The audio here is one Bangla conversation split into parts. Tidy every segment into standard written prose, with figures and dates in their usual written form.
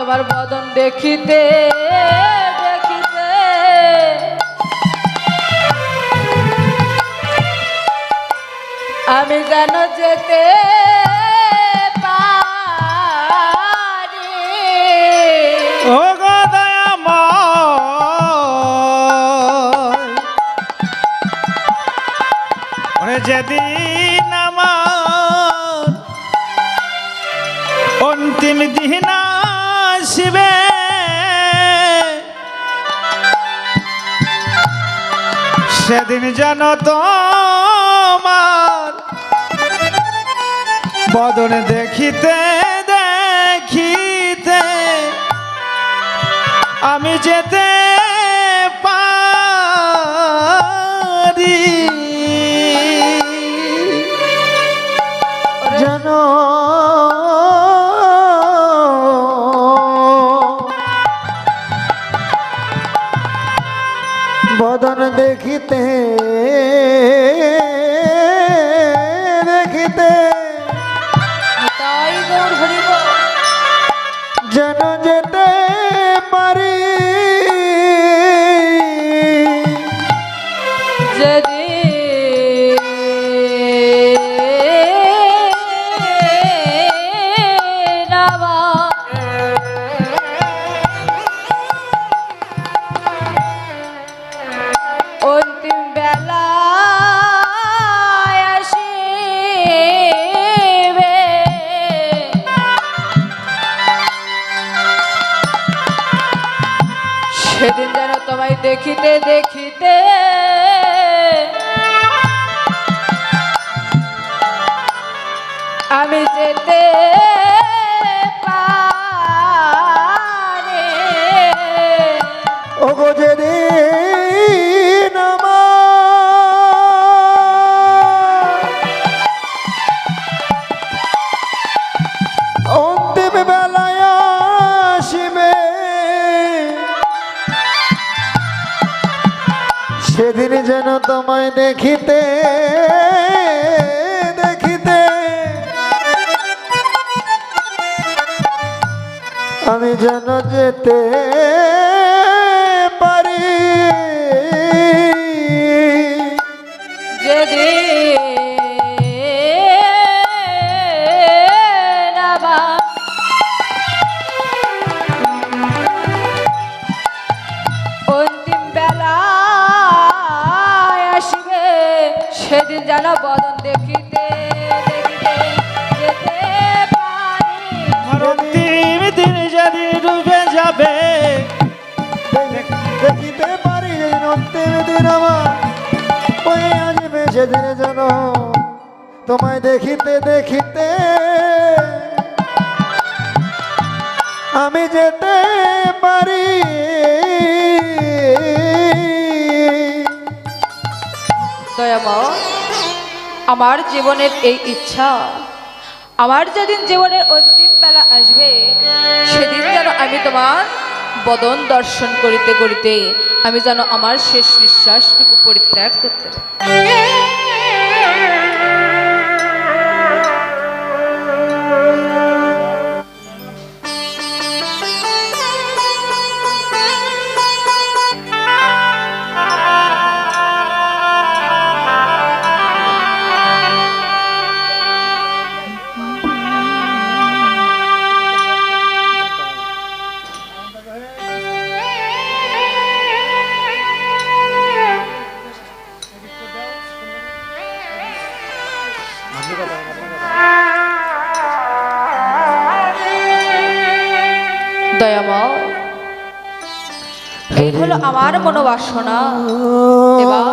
তোমার বদন দেখিতে দেখিতে আমি যেন যেতে পারি। ও গো দয়াময়, যেদিন আমার অন্তিম দিন আসবে, সেদিন যেন তোমার বদন দেখিতে দেখিতে আমি যেতে পারি। যেন বদন দেখিতে দেখিতে তাই গৌর হরি বল। যেন যেতে পারি। যেদিন আমার অন্তিম বেলা আসিবে, সেদিন যেন তোমায় দেখিতে দেখিতে আমি যেতে পারি। ও গো যেদিন আমার অন্তিম বেলায় আসিবে, সেদিন যেন তোমায় দেখিতে দেখিতে আমি যেন যেতে পারি। যেদিন আমার অন্তিম বেলা আসিবে, সেদিন যেন বদন দেখিতে দেখিতে যেতে পারি। আমার অন্তিম দিন যেদিন ডুবে যাবে, দেখিতে পারি যেদিন অন্তিম দিন আমার হয়ে আসবে, সেদিন যেন তোমায় দেখিতে দেখিতে আমি যেতে পারি। দয়াময়, আমার জীবনের এই ইচ্ছা, আমার যেদিন জীবনের অন্তিম বেলা আসবে, সেদিন যেন আমি তোমার বদন দর্শন করিতে করিতে আমি যেন আমার শেষ নিঃশ্বাসটুকু পরিত্যাগ করতে পারি। দয়াময়, এই হলো আমার মনোবাসনা। এবার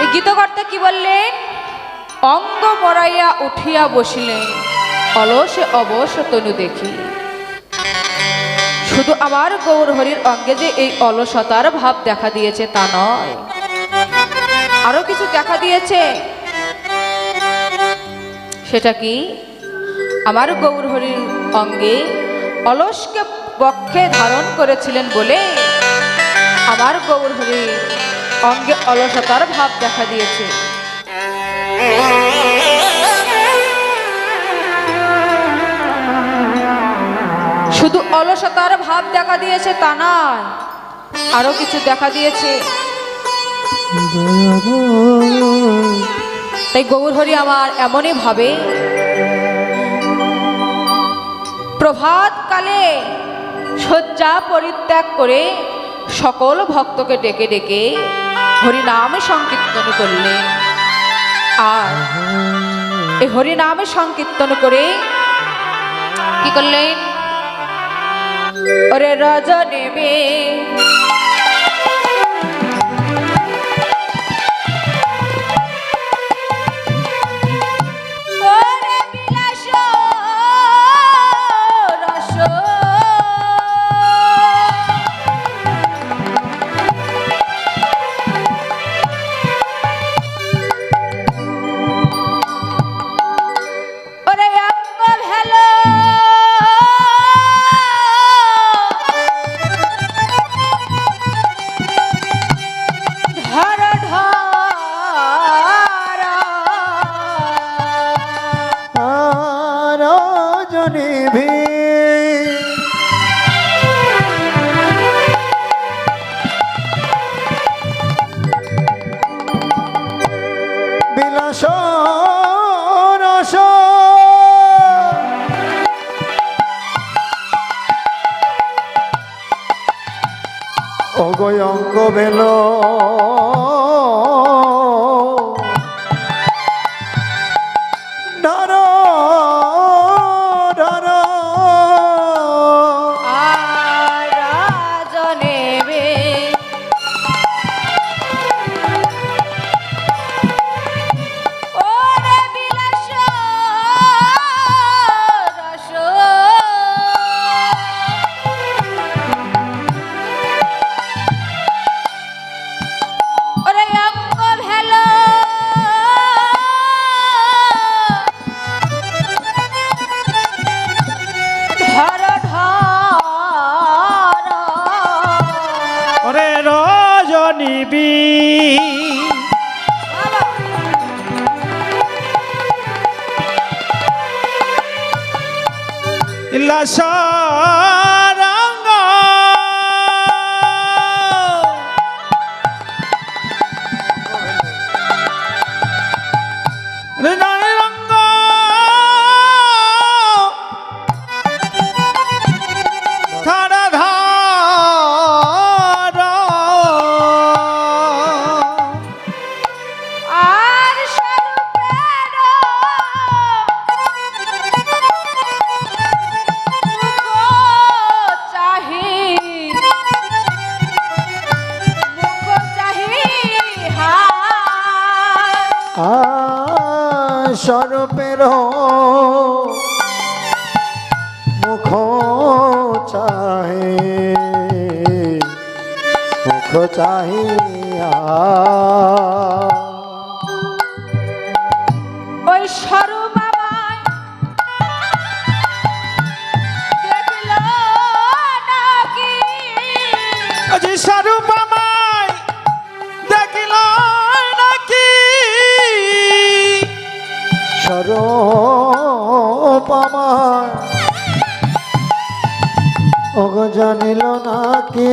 এই গীতকর্তা কি বললেন? অঙ্গ মরাইয়া উঠিয়া বসিলেন, অলসে অবশ তনু দেখি। শুধু আমার গৌর হরির অঙ্গে যে এই অলসতার ভাব দেখা দিয়েছে তা নয়, আরো কিছু দেখা দিয়েছে। সেটা কি? আমার গৌর হরির অঙ্গে অলসকে বক্ষে ধারণ করেছিলেন বলে আমার গৌর হরির অঙ্গে অলসতার ভাব দেখা দিয়েছে। শুধু অলসতার ভাব দেখা দিয়েছে তা নয়, আরো কিছু দেখা দিয়েছে। তাই গৌরহরি আমার এমনই ভাবে প্রভাত কালে শয্যা পরিত্যাগ করে সকল ভক্তকে ডেকে ডেকে হরিনাম সংকীর্তন করলেন। আর এই হরিনাম সংকীর্তন করে কি করলেন? ওরে রজনীবে অঙ্গ বেল ডর ডর রাজনেবে ওরে বিলাস রস ওরে অঙ্গ ভেলো ধর ধর ওরে রজনীবি ইল্লাসারঙ্গ হৃদয়রঙ্গ ধারাধার আর স্বরূপের মুখ চাহি হায় স্বরূপের মুখ চাহে মুখ চাহিয়া ওই স্বরূপ আমায় দেখল নাকি আজি স্বরূপ আমায় দেখিল নাকি স্বরূপ আমার অগ জানিল নাকি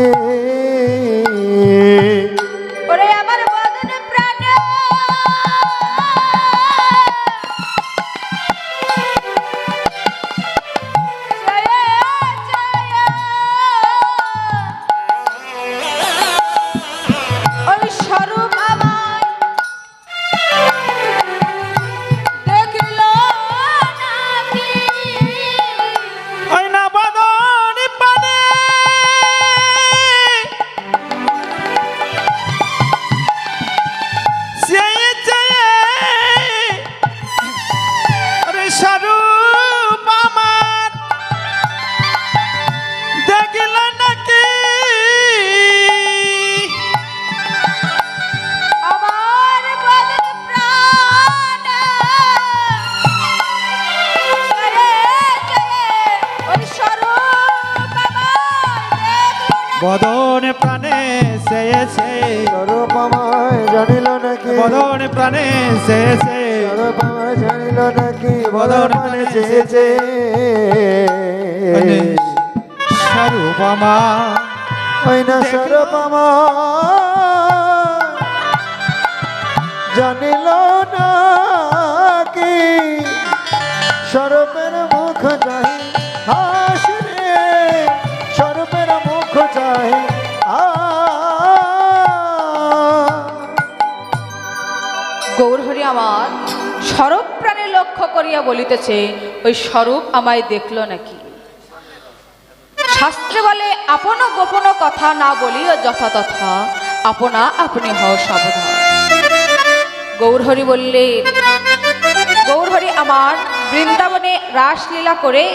ওরে আমার বদন প্রাণ জয় জয় ওই স্বরূপ আমায় দেখল নাকি ওই না বদন পানে সেই চেয়ে ওরে স্বরূপ আমার দেখিল নাকি আমার বদন প্রাণ ওই স্বরূপ আমায় বদন প্রাণে চেয়েছে স্বরূপ আমায় জানিল নাকি বদন প্রাণে চেয়েছে স্বরূপ আমায় জানিল নাকি বদন বদন মানে চেয়েছে স্বরূপ আমার ওই না স্বরূপ আমার জানিল না কি স্বরূপের মুখ চাই হাসরে স্বরূপের মুখ চাই গৌরহরি আমার স্বরূপ প্রাণে লক্ষ্য করিয়া বলিতেছে, ওই স্বরূপ আমায় দেখল নাকি? শাস্ত্রে বলে, আপন গোপন কথা না বলিও যথাতথা, আপনা আপনি হও সাবধান। গৌরহরি বললেন, গৌরহরি আমার বৃন্দাবনে রাসলীলা করে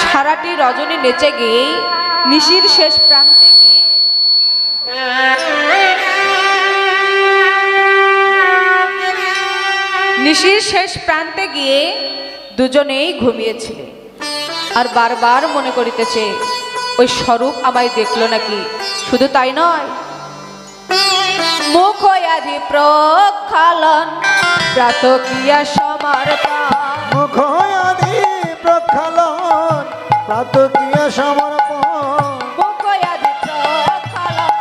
সারাটি রজনী নেচে গিয়ে নিশির শেষ প্রান্তে গিয়ে নিশির শেষ প্রান্তে গিয়ে দুজনেই ঘুমিয়েছিলেন। আর বারবার মনে করিতেছে, ওই স্বরূপ আমায় দেখলো নাকি? শুধু তাই নয়, মুখ আদি প্রক্ষালন প্রাতকিয়া সমর্পণ, মুখ আদি প্রক্ষালন প্রাতকিয়া সমর্পণ, মুখ আদি প্রক্ষালন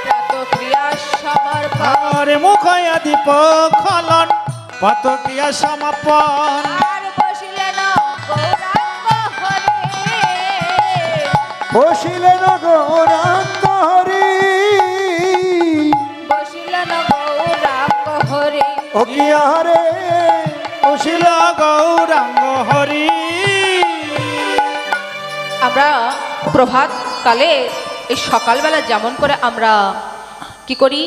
প্রাতক্রিয়া সমর্পণ, আরে মুখ আদি প্রক্ষালন প্রাতক্রিয়া সমাপন। আর বসিলেন গৌরাঙ্গ হরে, বসিলেন গৌরাঙ্গ হরি, বসিলেন গৌরাঙ্গ হরে। ও কি হরে বসিল গৌরাঙ্গ হরি। আমরা প্রভাত কালে এই সকালবেলা যেমন করে আমরা কি করি,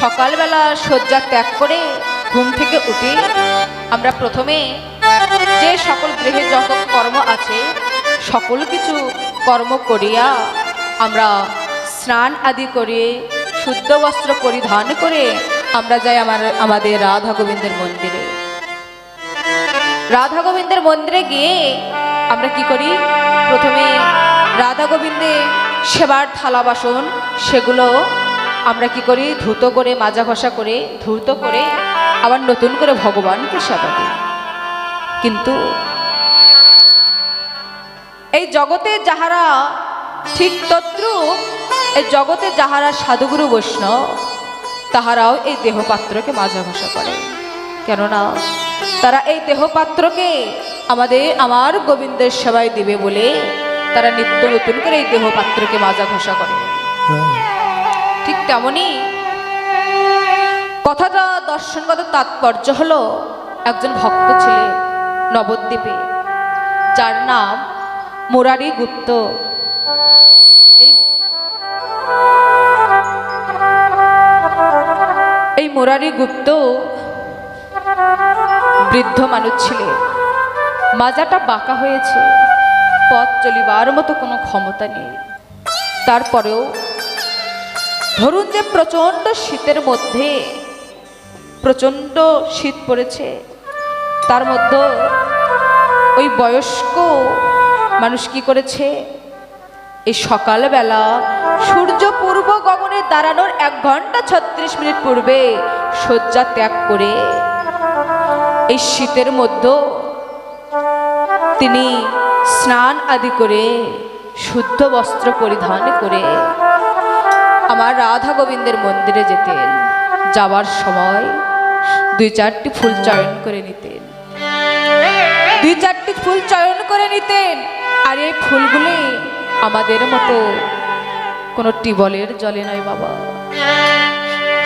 সকালবেলা শয্যা ত্যাগ করে ঘুম থেকে উঠে আমরা প্রথমে যে সকল গৃহে যত কর্ম আছে সকল কিছু কর্ম করিয়া আমরা স্নান আদি করে শুদ্ধ বস্ত্র পরিধান করে আমরা যাই আমাদের রাধা গোবিন্দের মন্দিরে। রাধা গোবিন্দের মন্দিরে গিয়ে আমরা কি করি, প্রথমে রাধা গোবিন্দের সেবার থালা বাসন সেগুলো আমরা কি করি, ধুত করে মাজা ঘষা করে ধুত করে আবার নতুন করে ভগবানকে সেবা দিই। কিন্তু এই জগতে যাহারা ঠিক তদ্রূপ, এই জগতে যাহারা সাধুগুরু বৈষ্ণব তাহারাও এই দেহপাত্রকে মাজা ঘষা করে। কেননা তারা এই দেহপাত্রকে আমার গোবিন্দের সেবায় দিবে বলে তারা নিত্য নতুন করে এই দেহপাত্রকে মাজা ঘষা করে। ঠিক তেমনি কথাটা দর্শনগত তাৎপর্য হলো, একজন ভক্ত ছিলেন নবদ্বীপে, যার নাম মুরারি গুপ্ত। এই মুরারি গুপ্ত বৃদ্ধ মানুষ ছিলেন, মাজাটা বাঁকা হয়েছে, পথ চলিবার মতো কোনো ক্ষমতা নেই। তারপরেও ধরুন যে প্রচণ্ড শীতের মধ্যে, প্রচণ্ড শীত পড়েছে, তার মধ্যে ওই বয়স্ক মানুষ কি করেছে, এই সকালবেলা সূর্য পূর্ব গগনে দাঁড়ানোর 1 ঘন্টা 36 মিনিট পূর্বে শয্যা ত্যাগ করে এই শীতের মধ্যে তিনি স্নান আদি করে শুদ্ধ বস্ত্র পরিধান করে আমার রাধা গোবিন্দের মন্দিরে যেতেন। যাবার সময় 2-4টি ফুল চয়ন করে নিতেন, 2-4টি ফুল চয়ন করে নিতেন। আর এই ফুলগুলি আমাদের মতো কোনো টিবলের জলে নয় বাবা,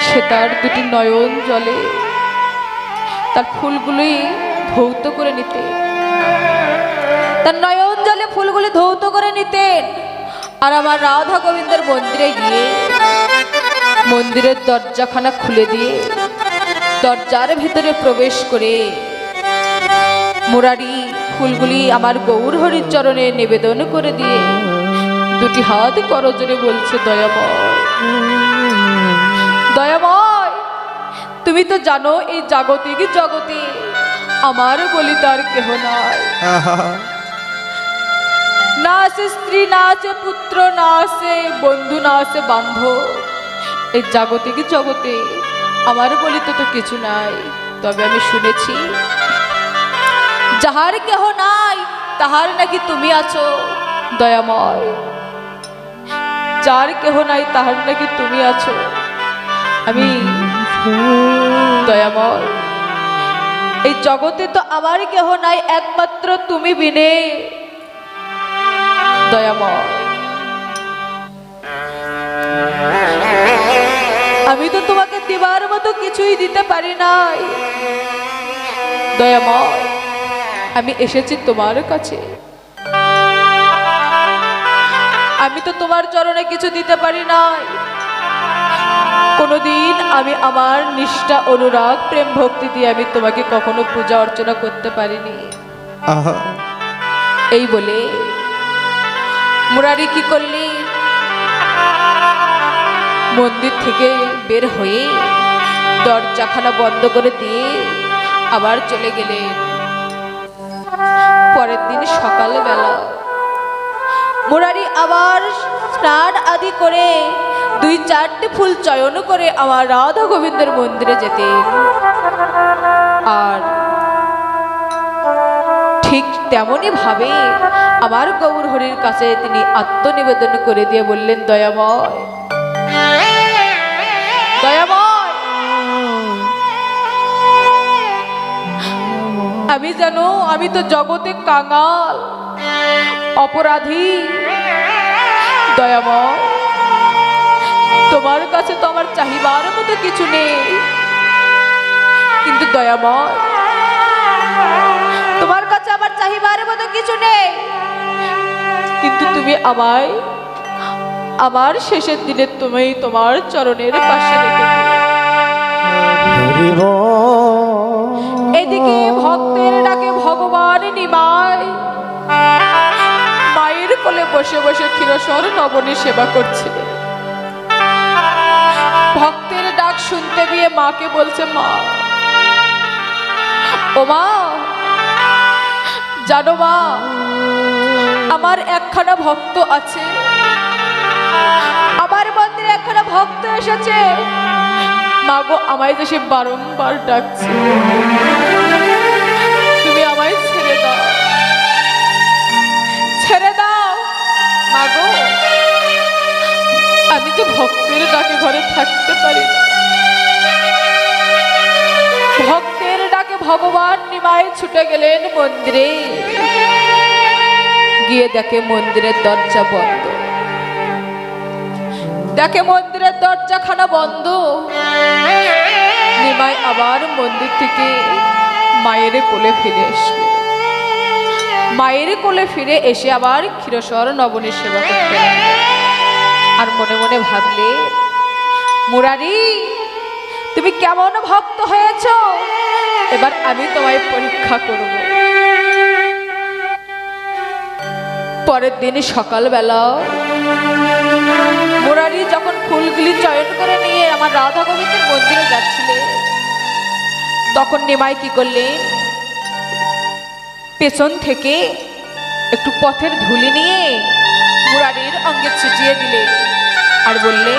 সে তার 2টি নয়ন জলে তার ফুলগুলি ধৌত করে নিতেন, তার নয়ন জলে ফুলগুলি ধৌত করে নিতেন। আর আমার রাধা গোবিন্দের মন্দিরে গিয়ে মন্দিরের দরজাখানা খুলে দিয়ে দরজার ভিতরে প্রবেশ করে মুরারি ফুলগুলি আমার গৌরহরির চরণে নিবেদন করে দিয়ে 2টি হাত করজোরে বলছে, দয়াময় দয়াময়, তুমি তো জানো এই জাগতিক জগতে আমার বলি তার কেহ নাই, না আছে স্ত্রী, না আছে পুত্র, না আছে বন্ধু, না আছে বান্ধব। এই জাগতিক জগতে আমার বলি তো কিছু নাই। তবে আমি শুনেছি যাহার কেহ নাই তাহার নাকি তুমি আছো। দয়াময়, যার কেহ নাই তাহার নাকি তুমি আছো। আমি দয়াময়, এই জগতে তো আমার কেহ নাই, একমাত্র তুমি বিনে। দয়াময়, আমি তো তোমাকে দিবার মতো কিছুই দিতে পারি নাই। দয়াময়, আমি এসেছি তোমার কাছে। আমি তো তোমার চরণে কিছু দিতে পারি নাই। কোনোদিন আমি আমার নিষ্ঠা, অনুরাগ, প্রেম ভক্তি দিয়ে আমি তোমাকে কখনো পূজা অর্চনা করতে পারিনি। আহা, এই বলে মুরারি কি করলি, মন্দির থেকে বের হয়ে দরজাখানা বন্ধ করে দিয়ে আবার চলে গেলেন। পরের দিন সকালবেলা মুরারি আবার স্নান আদি করে 2-4টে ফুল চয়ন করে আমার রাধা গোবিন্দের মন্দিরে যেতে, আর ঠিক তেমনই ভাবে আমার গৌর হরির কাছে তিনি আত্মনিবেদন করে দিয়ে বললেন, দয়াময়, দয়াময়, আমি জানো আমি তো জগতে কাঙাল, অপরাধী। দয়াময়, তোমার কাছে তো আমার চাহিবার মতো কিছু নেই, কিন্তু দয়াময়, তোমার কাছে আমার চাহিবার মতো কিছু নেই, কিন্তু তুমি আমায় আমার শেষের দিনে তুমি তোমার চরণের পাশে রেখে দিও। হরি বল। এদিকে ভক্তের ডাকে ভগবান নিমাই মায়ের কোলে বসে বসে ক্ষীরসর নবনী সেবা করছিলেন। ভক্তের ডাক শুনতে গিয়ে মাকে বলছে, মা, ও মা, জানো মা, আমার একখানা ভক্ত আছে, আমার মন্দিরে একখানা ভক্ত এসেছে। মা গো, আমায় যে সে বারংবার ডাকছে, তুমি আমায় ছেড়ে দাও, ছেড়ে দাও। মা গো, আমি যে ভক্তের ডাকে ঘরে থাকতে পারি না। ভক্তের ডাকে ভগবান নিমাই ছুটে গেলেন মন্দিরে, গিয়ে দেখে মন্দিরের দরজা বন্ধ, দেখে মন্দিরের দরজাখানা বন্ধ। নিমাই আবার মন্দির থেকে মায়ের কোলে ফিরে আসবে, মায়ের কোলে ফিরে এসে আবার ক্ষীরসর নবনীর সেবা করতে লাগলেন। আর মনে মনে ভাবলে, মুরারি, তুমি কেমন ভক্ত হয়েছ, এবার আমি তোমায় পরীক্ষা করব। পরের দিন সকালবেলা মুরারি যখন ফুলগুলি চয়ন করে নিয়ে আমার রাধা গোবিন্দের মন্দিরে যাচ্ছিলেন, তখন নিমাই কি করলেন, পেছন থেকে একটু পথের ধুলি নিয়ে মুরারির অঙ্গে ছিটিয়ে দিলেন আর বললে,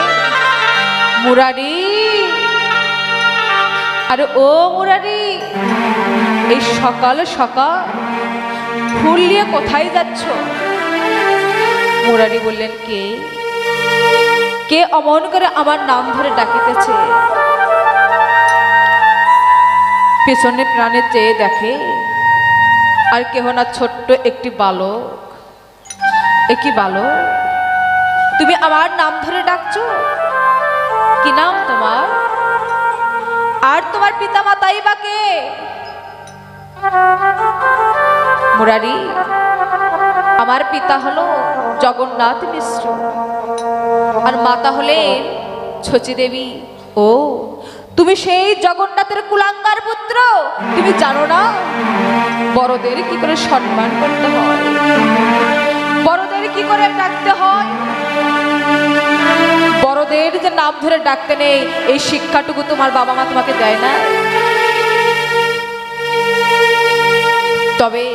মুরারি, আরে ও মুরারি, এই সকাল সকাল ফুল নিয়ে কোথায় যাচ্ছ? মুরারি বললেন, কে কে অমন করে আমার নাম ধরে ডাকিতেছে? পেছনে প্রাণে চেয়ে দেখে আর কেহ না, ছোট্ট একটি বালক। একই বালক, তুমি আমার নাম ধরে ডাকছো? কি নাম তোমার? আর তোমার পিতা মাতাই বা কে? মুরারি, আমার পিতা হলো জগন্নাথ মিশ্র আর মাতা হলেন ছচি দেবী। ও, তুমি সেই জগন্নাথের কুলাঙ্গার পুত্র? তুমি জানো না বড়দের কি করে সম্মান করতে হয়, বড়দের কি করে ডাকতে হয়? বড়দের যে নাম ধরে ডাকতে নেই, এই শিক্ষাটুকু তোমার বাবা মা তোমাকে দেয় না? তবে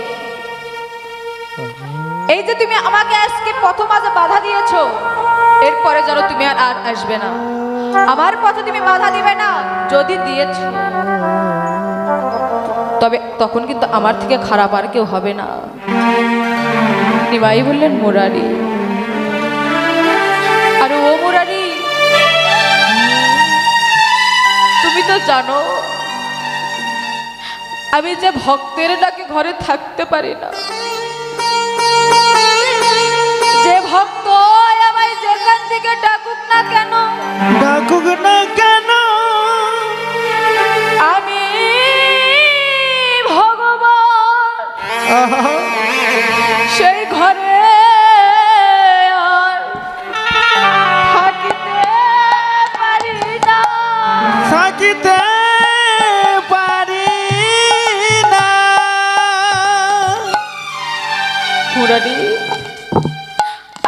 এই যে তুমি আমাকে আজকে প্রথম আজ বাধা দিয়েছো, এরপরে যেন তুমি আর আসবে না, আমার পথে তুমি বাধা দিবে না। যদি দিয়েছ, তবে তখন কিন্তু আমার থেকে খারাপ আর কেউ হবে না। নিমাই বললেন মুরারি। আর ও মুরারি, তুমি তো জানো আমি যে ভক্তের ডাকে ঘরে থাকতে পারি না। যে ভক্ত আমায় যেখান থেকে ডাকুক না কেন, ডাকুক না কেন, আমি ভগবান সেই ঘরে আর থাকিতে পারি না। থাকিতে পারি না। মুরারি,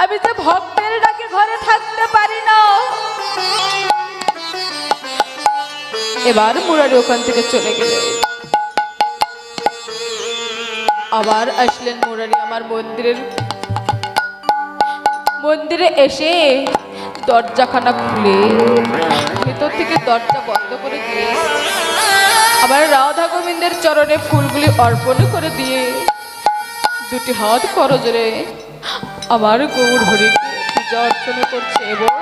আমি যে ভক্তের ডাকে ঘরে থাকতে পারি না। এবার মুরারি ওখান থেকে চলে গেলেন। আবার আসলেন মুরারি আমার মন্দিরে এসে দরজাখানা খুলে ভেতর থেকে দরজা বন্ধ করে দিয়ে আবার রাধা গোবিন্দের চরণে ফুলগুলি অর্পণ করে দিয়ে দুটি হাত করজোরে আমার গৌর হরিকে পূজা অর্চনা করছে এবং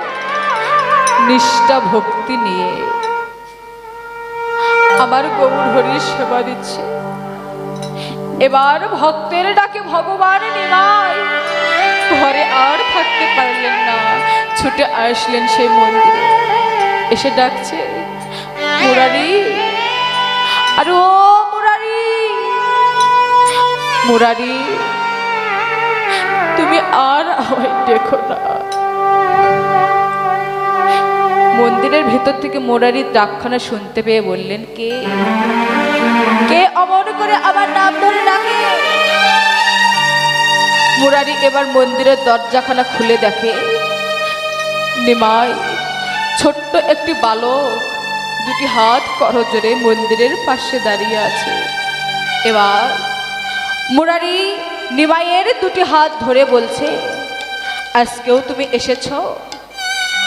নিষ্ঠা ভক্তি নিয়ে আমার গৌর হরির সেবা দিচ্ছে। এবার ভক্তের ডাকে ভগবান নিমাই ঘরে আর থাকতে পারলেন না, ছুটে আসলেন সেই মন্দিরে। এসে ডাকছে, মুরারি। আর ও মুরারি, মুরারি, তুমি আর আমায় দেখো না। মন্দিরের ভেতর থেকে মুরারির ডাকখানা শুনতে পেয়ে বললেন, কে কে অমন করে আমার নাম ধরে ডাকে? মুরারি এবার মন্দিরের দরজাখানা খুলে দেখে নিমাই ছোট্ট একটি বালক দুটি হাত করজোরে মন্দিরের পাশে দাঁড়িয়ে আছে। এবার মুরারি নিমাইয়ের দুটি হাত ধরে বলছে, আজকেও তুমি এসেছ?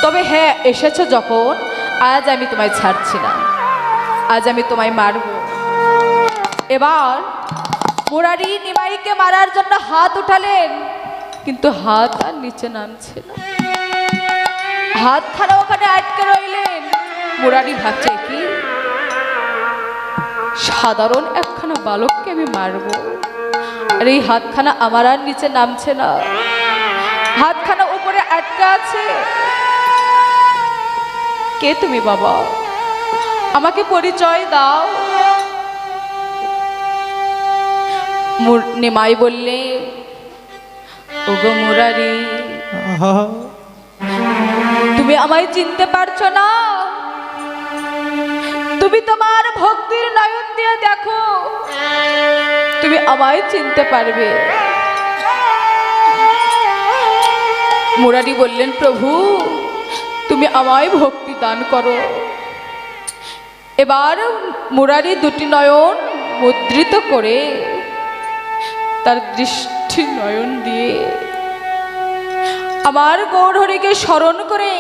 তবে হ্যাঁ, এসেছো যখন, আজ আমি তোমায় ছাড়ছি না, আজ আমি তোমায় মারব। এবার মুরারি নিমাইকে মারার জন্য হাত উঠালেন, কিন্তু হাত আর নিচে নামছে না। হাতখানা ওখানে আটকে রইলেন। মুরারি ভাবছে, কি সাধারণ একখানা বালককে আমি মারব, আর এই হাতখানা আমার আর নিচে নামছে না, হাতখানা উপরে আটকে আছে। কে তুমি বাবা? আমাকে পরিচয় দাও। নিমাই বললে, ওগো মুরারি, তুমি আমায় চিনতে পারছো না? তুমি তোমার ভক্তির নয়ন দিয়ে দেখো, তুমি আমায় চিনতে পারবে। মুরারি বললেন, প্রভু তুমি আমায় ভক্তি দান করো। এবার মুরারি দুটি নয়ন মুদ্রিত করে তার দৃষ্টি নয়ন দিয়ে আমার গৌর হরিকে স্মরণ করে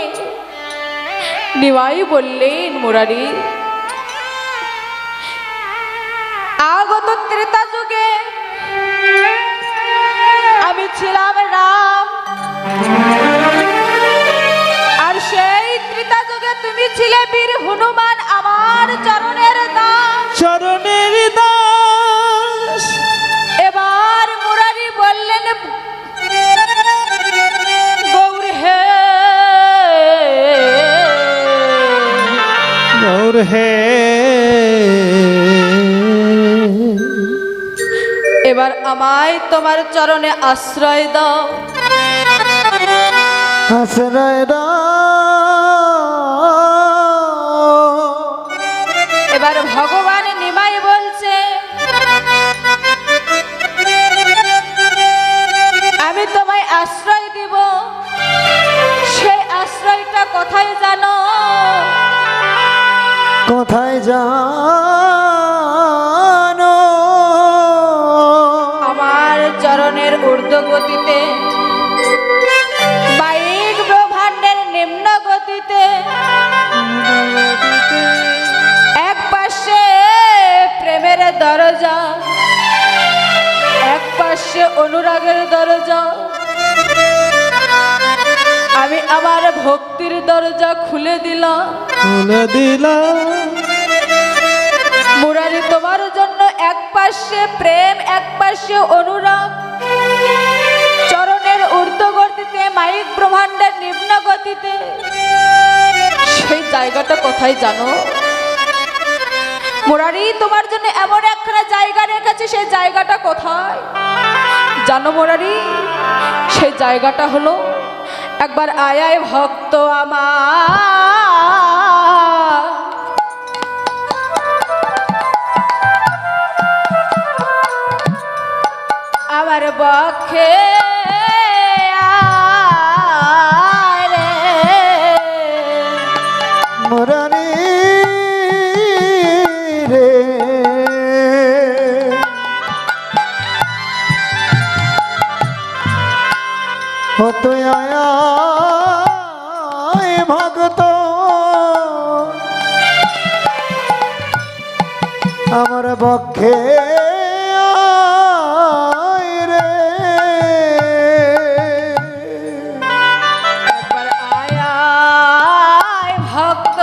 নিমাই বললেন, মুরারি, আগত ত্রেতা যুগে আমি ছিলাম রাম, আর সেই ত্রেতা যুগে তুমি ছিলে বীর হনুমান, আমার চরণের দাস, চরণের দাস। এবার মুরারি বললেন, গৌর হে, গৌর হে। এবার আমায় তোমার চরণে আশ্রয় দাও। আশ্রয় দাও। এবার ভগবান নিমাই বলছে, আমি তোমায় আশ্রয় দিব। সেই আশ্রয়টা কোথায় জানো? কোথায় জানো? আমার চরণের ঊর্ধ্ব গতিতে, বাইক ব্রহ্মাণ্ডের নিম্ন গতিতে, এক পাশে প্রেমের দরজা, এক পাশে অনুরাগের দরজা। দরজা, আমি আমার ভক্তির দরজা খুলে দিলাম। খুলে দিলাম মুরারি তোমার জন্য এক পাশে প্রেম, এক পাশে অনুরাগ, চরণের ঊর্ধ্ব গতিতে, মাইক ব্রহ্মাণ্ডের নিম্ন গতিতে। সেই জায়গাটা কোথায় জানো? মুরারি তোমার জন্য এমন একখানা জায়গা রেখেছে, সেই জায়গাটা কোথায় জানো মুরারি? সেই জায়গাটা হলো, একবার আয় আয় ভক্ত আমার, আমার বক্ষে আয় রে মুরারি রে, ও তুই আয়া ভগত আমার বক্ষে আয় রে। একবার আয় আয় ভক্ত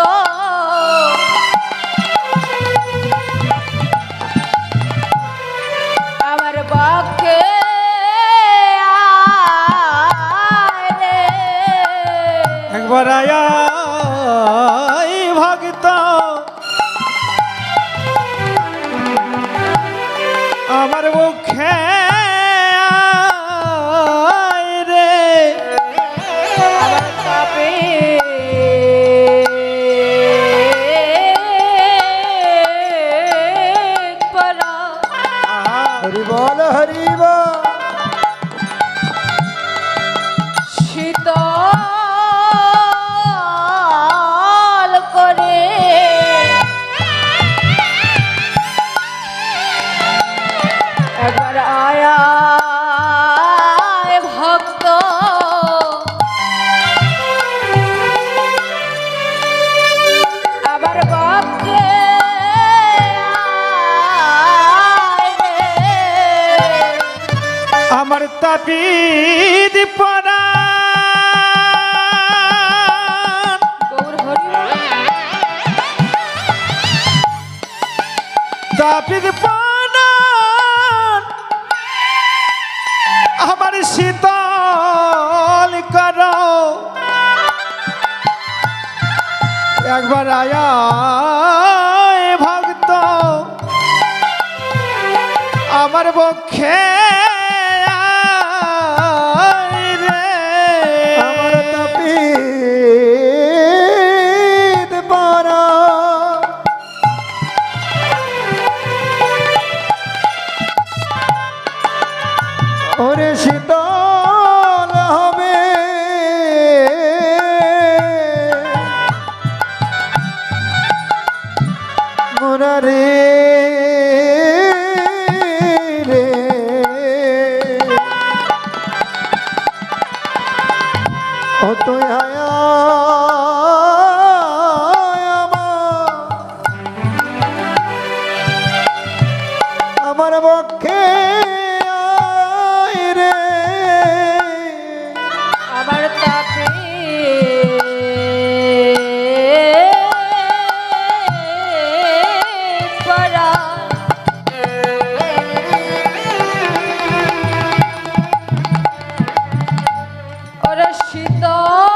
আমার বক্ষে আয় রে। একবার আয়া ভক্ত আমার মুখে আয় রে। আমার পাপে পরা হরি বল হরি বল, শীতল করে একবার আয় আয় ভক্ত আবার বক্ষে আয় রে। আমার তাপিদ পরা গৌর হরি বল। তাপিদ পরা আমার শীতল করো। একবার আয়া ভক্ত আমার বক্ষে আয় রে। আমার তাপিত পারা ওরে শীতল হবে মুরারি রে। ও তুই আয়া আমার পক্ষে আয় রে। আমার তাপে পরা ওরে শীতল